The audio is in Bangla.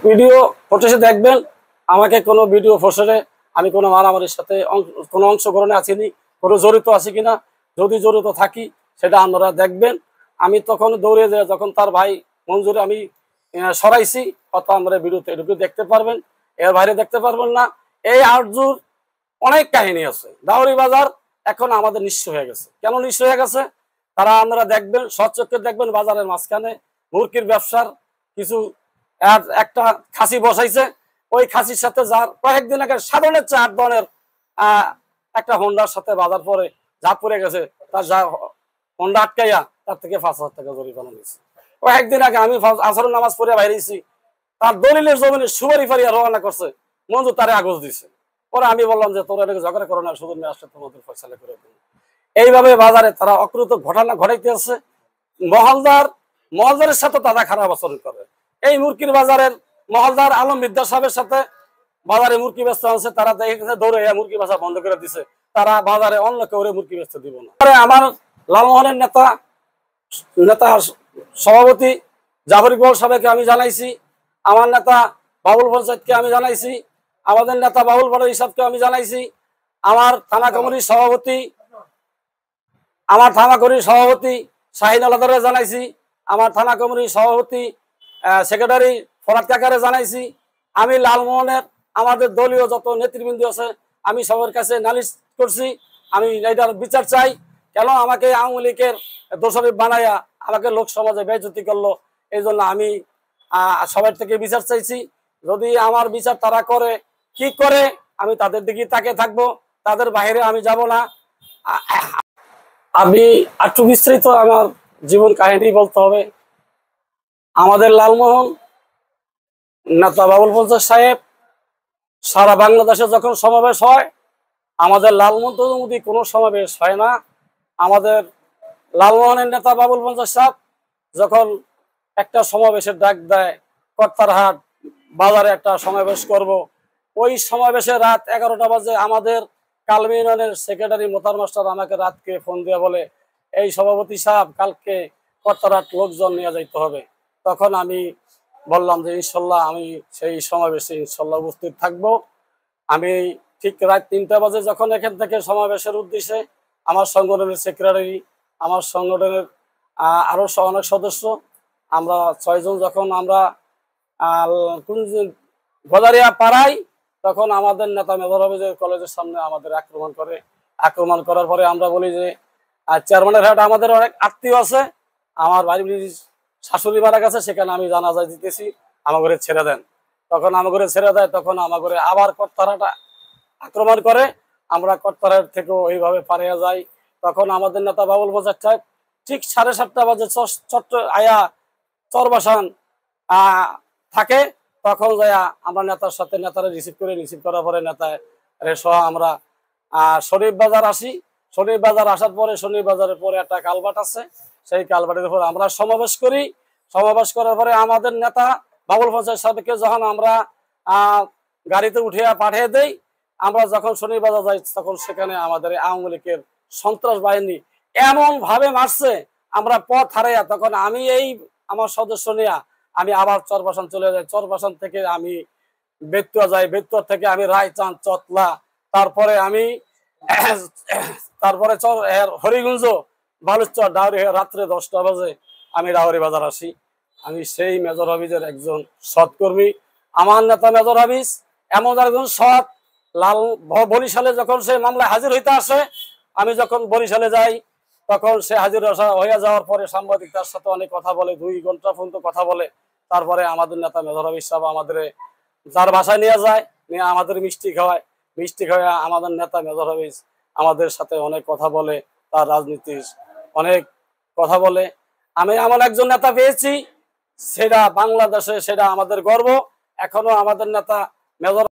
ভিডিও ফটোসে দেখবেন আমাকে কোনো ভিডিও ফটোসে আমি কোনো মারামারির সাথে কোনো অংশগ্রহণে আছিনি, কোনো জড়িত আছি কিনা, যদি জড়িত থাকি সেটা আপনারা দেখবেন। আমি তখন দৌড়ে যাই যখন তার ভাই মঞ্জুরে আমি সরাইছি, কত আমরা ভিডিওতে এটুকু দেখতে পারবেন, এর বাইরে দেখতে পারবেন না। এই আরজুর অনেক কাহিনী আছে। দাউরি বাজার এখন আমাদের নিঃস্ব হয়ে গেছে। কেন নিঃস্ব হয়ে গেছে তারা আপনারা দেখবেন, সচক্ষে দেখবেন। বাজারের মাঝখানে মুরগির ব্যবসার কিছু একটা খাসি বসাইছে, ওই খাসির সাথে যার কয়েকদিন আগে সাধারণের চেয়ে 8 ধরনের একটা হোন্ডার সাথে বাজার পরে যা পড়ে গেছে, তার যা হোন্ডা আটকাইয়া তার থেকে 5,000 টাকা জরিমানা নিয়েছে। কয়েকদিন আগে আমি আসরের নামাজ পড়ে বাইরেছি, তার দলিলের জমিনে সুপারি ফারিয়া রওনা করছে, মঞ্জু তারে আগজ দিছে। পরে আমি বললাম যে তোরা এটাকে ঝগড়া করো না, শুধু নিয়ে আসলে তোমাদের ফয়সালা করে দেবো। এইভাবে বাজারে তারা অকৃত ঘটনা ঘটাইতে আছে। মহলদারের সাথে তারা খারাপ আচরণ করে। এই মুরগির বাজারের মহলদার আলম বিদ্যা সাহেবের সাথে বাজারে মুরগি বেচতে আছে, তারা দেখে দৌড়ে মুরগি বেচা বন্ধ করে দিছে। তারা বাজারে অন্য কেউ মুরগি বেচতে দিব না। আমার লালমোহনের নেতা সভাপতি জাফর ইকবাল সাহেবকে আমি জানাইছি, আমার নেতা বাবুল পঞ্চায়েতকে আমি জানাইছি, আমাদের নেতা বাবুল বড় হিসাবকে আমি জানাইছি, আমার থানা কমিটির সভাপতি শাহিন আলাদারে জানাইছি, আমার থানা কমিটির সভাপতি সেক্রেটারি ফরাদ কাকারে জানাইছি। আমি লালমোহনের আমাদের দলীয় যত নেতৃবৃন্দ আছে আমি সবার কাছে নালিশ করছি। আমি এটার বিচার চাই। কেন আমাকে আওয়ামী লীগের দোষী বানাইয়া আমাকে লোক সমাজে বেইজ্জতি করলো, এই জন্য আমি সবার থেকে বিচার চাইছি। যদি আমার বিচার তারা করে কি করে আমি তাদের দিকে তাকে থাকবো, তাদের বাইরে আমি যাব না। আমি একটু বিস্তারিত আমার জীবন কাহিনী বলতে হবে। আমাদের লালমোহন নেতা বাবুল পঞ্চায়েত সাহেব সারা বাংলাদেশে যখন সমাবেশ হয়, আমাদের লালমোহন কোনো সমাবেশ হয় না। আমাদের লালমোহনের নেতা বাবুল পঞ্চায়েত সাহেব যখন একটা সমাবেশের ডাক দেয়, কর্তারহাট বাজারে একটা সমাবেশ করব, ওই সমাবেশে রাত 11টা বাজে আমাদের কালমি ইউনিয়নের সেক্রেটারি মোতার মাস্টার আমাকে রাতকে ফোন দিয়ে বলে, এই সভাপতি সাহেব কালকে কর্তারহাট লোকজন নিয়ে যাইতে হবে। তখন আমি বললাম যে ইনশাল্লাহ আমি সেই সমাবেশে ইনশাল্লাহ উপস্থিত থাকবো। আমি ঠিক রাত 3টা বাজে যখন এখান থেকে সমাবেশের উদ্দেশ্যে আমার সংগঠনের সেক্রেটারি, আমার সংগঠনের আরো অনেক সদস্য, আমরা 6 জন যখন আমরা গজারিয়া পাড়াই, তখন আমাদের নেতা মেজর হাফিজের কলেজের সামনে আমাদের আক্রমণ করার পরে আমরা বলি যে চেয়ারম্যানের হাট আমাদের অনেক আত্মীয় আছে, আমার বাড়ির শাশুড়ি মারা গেছে, সেখানে আমি জানাজা দিতেছি, আমার ঘরে ছেড়ে দেন। তখন আমার ঘরে ছেড়ে দেয়, তখন আমার ঘরে আবার কর্তারহাটা আক্রমণ করে। আমরা কর্তারহাট থেকেও এইভাবে পারিয়ে যাই। তখন আমাদের নেতা বাবুল পঞ্চায়েত সাহেব ঠিক 7:30 বাজে চট্ট আয়া চরবাসান থাকে, তখন যাইয়া আমরা নেতার সাথে নেতারা রিসিভ করার পরে নেতায় সহ আমরা শরীফ বাজার আসি। শরীফ বাজার আসার পরে শরীফ বাজারের পরে একটা কালভার্ট আছে, সেই কালভার্টের উপর আমরা সমাবেশ করি। সমাবেশ করার পরে আমাদের নেতা বাবুল পঞ্চায়েত সাহেবকে যখন আমরা গাড়িতে উঠিয়ে পাঠিয়ে দেই, আমরা যখন শরীফ বাজার যাই তখন সেখানে আমাদের আওয়ামী লীগের সন্ত্রাস বাহিনী এমন ভাবে মারছে, আমরা পথ হারাইয়া তখন আমি আমার সদস্য নিয়ে আমি আবার চরবাসান চলে যাই। চরবাসান থেকে আমি বেতুয়া যাই, বেতুয়া থেকে আমি রায়চাঁদ, চতলা, তারপরে আমি হরিগঞ্জ, বালুচর, ডাউরি হয়ে রাত্রে 10টা বাজে আমি ডাউরি বাজার আসি। আমি সেই মেজর হাফিজের একজন সৎকর্মী। আমার নেতা মেজর হাফিজ এমন একজন সৎ, বরিশালে যখন সে মামলায় হাজির হইতে আসে, আমি যখন বরিশালে যাই তখন সে হাজির হইয়া যাওয়ার পরে সাংবাদিক তার সাথে অনেক কথা বলে, 2 ঘন্টা পর্যন্ত কথা বলে। তারপরে আমাদের নেতা মেজর হাফিজ সাহেব আমাদের যার বাসায় নিয়ে যায়, নিয়ে আমাদের মিষ্টি খাওয়ায়। মিষ্টি খাওয়া আমাদের নেতা মেজর হাফিজ আমাদের সাথে অনেক কথা বলে, তার রাজনীতির অনেক কথা বলে। আমি এমন একজন নেতা পেয়েছি, সেটা বাংলাদেশে, সেটা আমাদের গর্ব। এখনো আমাদের নেতা মেজর